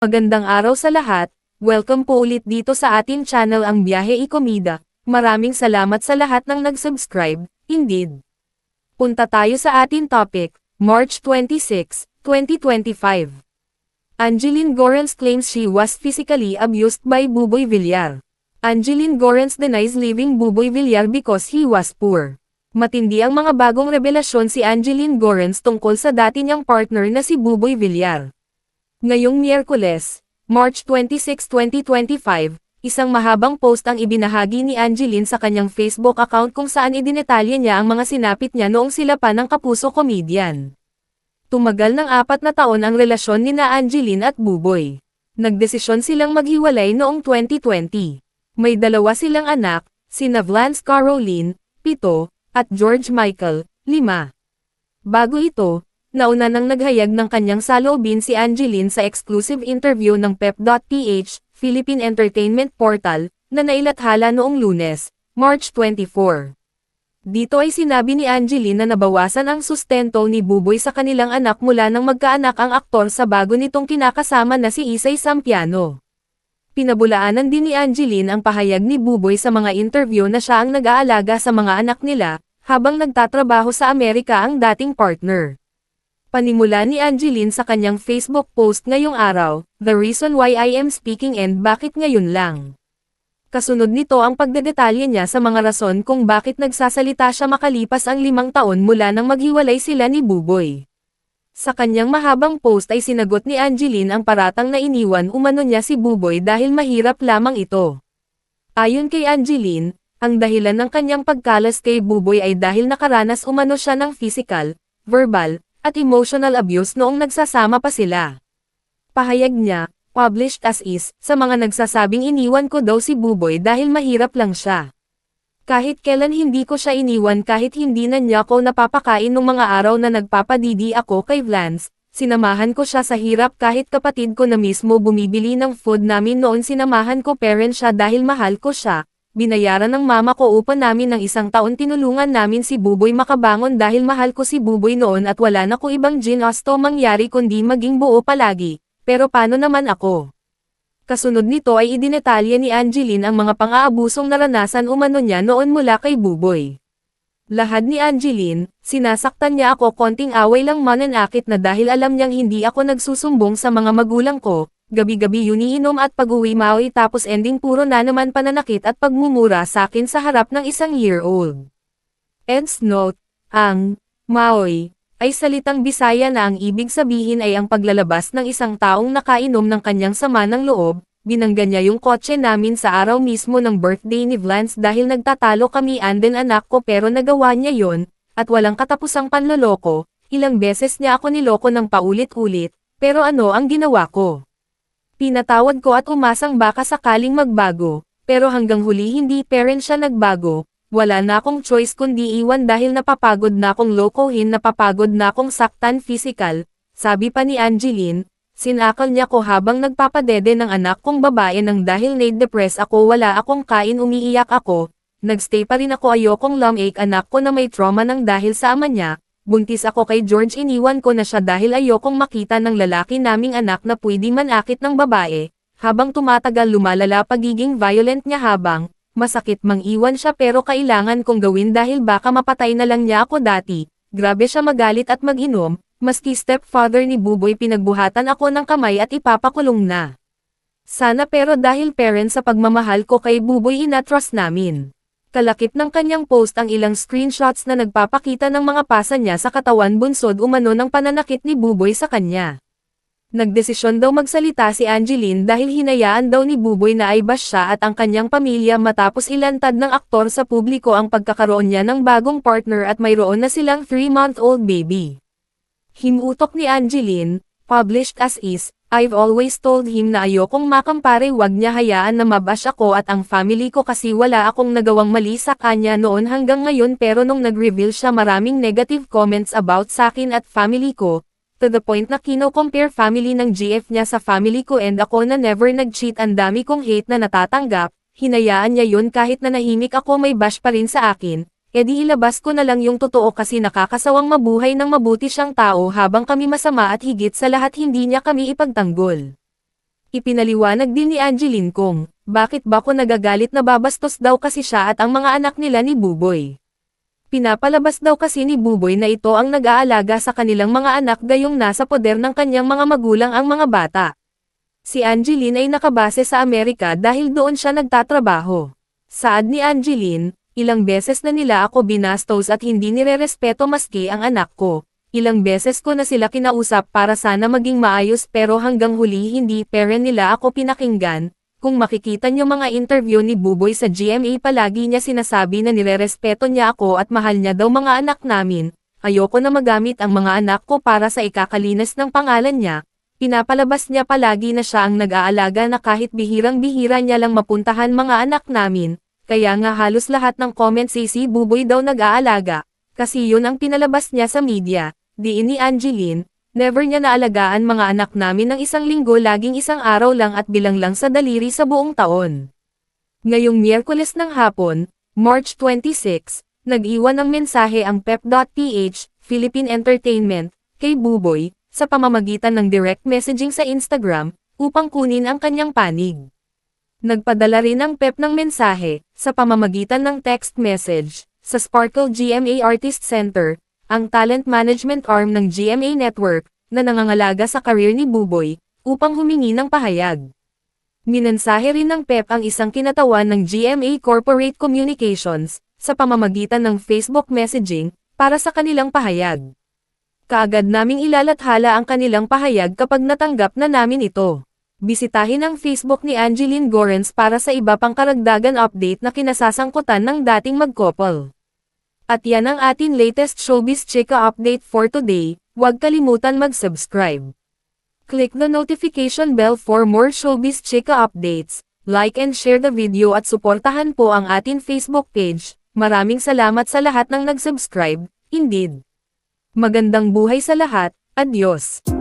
Magandang araw sa lahat, welcome po ulit dito sa ating channel ang Biyahe y Komida. Maraming salamat sa lahat ng nag-subscribe, indeed. Punta tayo sa ating topic, March 26, 2025. Angeline Gorens claims she was physically abused by Buboy Villar. Angeline Gorens denies leaving Buboy Villar because he was poor. Matindi ang mga bagong revelasyon si Angeline Gorens tungkol sa dati niyang partner na si Buboy Villar. Ngayong Miyerkules, March 26, 2025, isang mahabang post ang ibinahagi ni Angeline sa kanyang Facebook account kung saan idinetalye niya ang mga sinapit niya noong sila pa ng kapuso comedian. Tumagal ng 4 na taon ang relasyon nina Angeline at Buboy. Nagdesisyon silang maghiwalay noong 2020. May 2 silang anak, sina Vlance Caroline, 7, at George Michael, 5. Bago ito, nauna nang naghayag ng kanyang saloobin si Angeline sa exclusive interview ng Pep.ph, Philippine Entertainment Portal, na nailathala noong Lunes, March 24. Dito ay sinabi ni Angeline na nabawasan ang sustento ni Buboy sa kanilang anak mula nang magkaanak ang aktor sa bago nitong kinakasama na si Isay Sampiano. Pinabulaanan din ni Angeline ang pahayag ni Buboy sa mga interview na siya ang nag-aalaga sa mga anak nila, habang nagtatrabaho sa Amerika ang dating partner. Panimula ni Angeline sa kanyang Facebook post ngayong araw, "The reason why I am speaking and bakit ngayon lang." Kasunod nito ang pagdedetalye niya sa mga rason kung bakit nagsasalita siya makalipas ang 5 taon mula nang maghiwalay sila ni Buboy. Sa kanyang mahabang post ay sinagot ni Angeline ang paratang na iniwan umano niya si Buboy dahil mahirap lamang ito. Ayon kay Angeline, ang dahilan ng kanyang pagkalas kay Buboy ay dahil nakaranas umano siya ng physical, verbal, at emotional abuse noong nagsasama pa sila. Pahayag niya, published as is, sa mga nagsasabing iniwan ko daw si Buboy dahil mahirap lang siya. Kahit kailan hindi ko siya iniwan kahit hindi na niya ako napapakain nung mga araw na nagpapadidi ako kay Vlance, sinamahan ko siya sa hirap kahit kapatid ko na mismo bumibili ng food namin noon sinamahan ko parent siya dahil mahal ko siya. Binayaran ng mama ko upa namin ng 1 taon tinulungan namin si Buboy makabangon dahil mahal ko si Buboy noon at wala na ko ibang ginusto mangyari kundi maging buo palagi, pero paano naman ako? Kasunod nito ay idinetalye ni Angeline ang mga pang-aabusong naranasan umano niya noon mula kay Buboy. Lahad ni Angeline, sinasaktan niya ako konting away lang mananakit na dahil alam niyang hindi ako nagsusumbong sa mga magulang ko. Gabi-gabi yun iinom at pag-uwi maoy tapos ending puro na naman pananakit at pagmumura sa akin sa harap ng 1-year-old. Ends note, ang maoy ay salitang Bisaya na ang ibig sabihin ay ang paglalabas ng isang taong nakainom ng kanyang sama ng loob. Binangga niya yung kotse namin sa araw mismo ng birthday ni Vlance dahil nagtatalo kami anden anak ko pero nagawa niya yon, at walang katapusang panloloko. Ilang beses niya ako niloko ng paulit-ulit, pero ano ang ginawa ko? Pinatawad ko at umasang baka sakaling magbago, pero hanggang huli hindi parent siya nagbago, wala na akong choice kundi iwan dahil napapagod na akong lokohin napapagod na akong saktan physical, sabi pa ni Angeline, sinakal niya ko habang nagpapadede ng anak kong babae nang dahil na-depress ako wala akong kain umiiyak ako, nagstay pa rin ako ayokong lumake anak ko na may trauma nang dahil sa ama niya. Buntis ako kay George iniwan ko na siya dahil ayokong makita ng lalaki naming anak na pwede manakit ng babae, habang tumatagal lumalala pagiging violent niya habang, masakit mang iwan siya pero kailangan kong gawin dahil baka mapatay na lang niya ako dati, grabe siya magalit at mag-inom, maski stepfather ni Buboy pinagbuhatan ako ng kamay at ipapakulong na. Sana pero dahil parent sa pagmamahal ko kay Buboy inatrust namin. Kalakip ng kanyang post ang ilang screenshots na nagpapakita ng mga pasa niya sa katawan bunsod umano ng pananakit ni Buboy sa kanya. Nagdesisyon daw magsalita si Angeline dahil hinayaan daw ni Buboy na i-bash siya at ang kanyang pamilya matapos ilantad ng aktor sa publiko ang pagkakaroon niya ng bagong partner at mayroon na silang 3-month-old baby. Himutok ni Angeline, published as is, I've always told him na ayokong makampare wag niya hayaan na mabash ako at ang family ko kasi wala akong nagawang mali sa kanya noon hanggang ngayon pero nung nag-reveal siya maraming negative comments about sakin at family ko, to the point na kino-compare family ng GF niya sa family ko and ako na never nag-cheat ang dami kong hate na natatanggap, hinayaan niya yun kahit na nahimik ako may bash pa rin sa akin, edi ilabas ko na lang yung totoo kasi nakakasawang mabuhay ng mabuti siyang tao habang kami masama at higit sa lahat hindi niya kami ipagtanggol. Ipinaliwanag din ni Angeline kung, bakit ba ko nagagalit na babastos daw kasi siya at ang mga anak nila ni Buboy. Pinapalabas daw kasi ni Buboy na ito ang nag-aalaga sa kanilang mga anak gayong nasa poder ng kanyang mga magulang ang mga bata. Si Angeline ay nakabase sa Amerika dahil doon siya nagtatrabaho. Saad ni Angeline, ilang beses na nila ako binastos at hindi nirerespeto maski ang anak ko. Ilang beses ko na sila kinausap para sana maging maayos pero hanggang huli hindi nila ako pinakinggan. Kung makikita niyo mga interview ni Buboy sa GMA palagi niya sinasabi na nirerespeto niya ako at mahal niya daw mga anak namin. Ayoko na magamit ang mga anak ko para sa ikakalinis ng pangalan niya. Pinapalabas niya palagi na siya ang nag-aalaga na kahit bihirang-bihira niya lang mapuntahan mga anak namin. Kaya nga halos lahat ng comments si Buboy daw nag-aalaga. Kasi yun ang pinalabas niya sa media. Diin ni Angeline, never niya naalagaan mga anak namin ng isang linggo laging isang araw lang at bilang lang sa daliri sa buong taon. Ngayong Miyerkules ng hapon, March 26, nag-iwan ng mensahe ang Pep.ph, Philippine Entertainment, kay Buboy, sa pamamagitan ng direct messaging sa Instagram, upang kunin ang kanyang panig. Nagpadala rin ang Pep ng mensahe, sa pamamagitan ng text message, sa Sparkle GMA Artist Center, ang talent management arm ng GMA Network, na nangangalaga sa career ni Buboy, upang humingi ng pahayag. Minensahe rin ng Pep ang isang kinatawan ng GMA Corporate Communications, sa pamamagitan ng Facebook messaging, para sa kanilang pahayag. Kaagad naming ilalathala ang kanilang pahayag kapag natanggap na namin ito. Bisitahin ang Facebook ni Angeline Gorens para sa iba pang karagdagan update na kinasasangkutan ng dating mag-couple. At yan ang atin latest showbiz chika update for today, huwag kalimutan mag-subscribe. Click the notification bell for more showbiz chika updates, like and share the video at suportahan po ang atin Facebook page. Maraming salamat sa lahat ng nag-subscribe, indeed. Magandang buhay sa lahat, adios.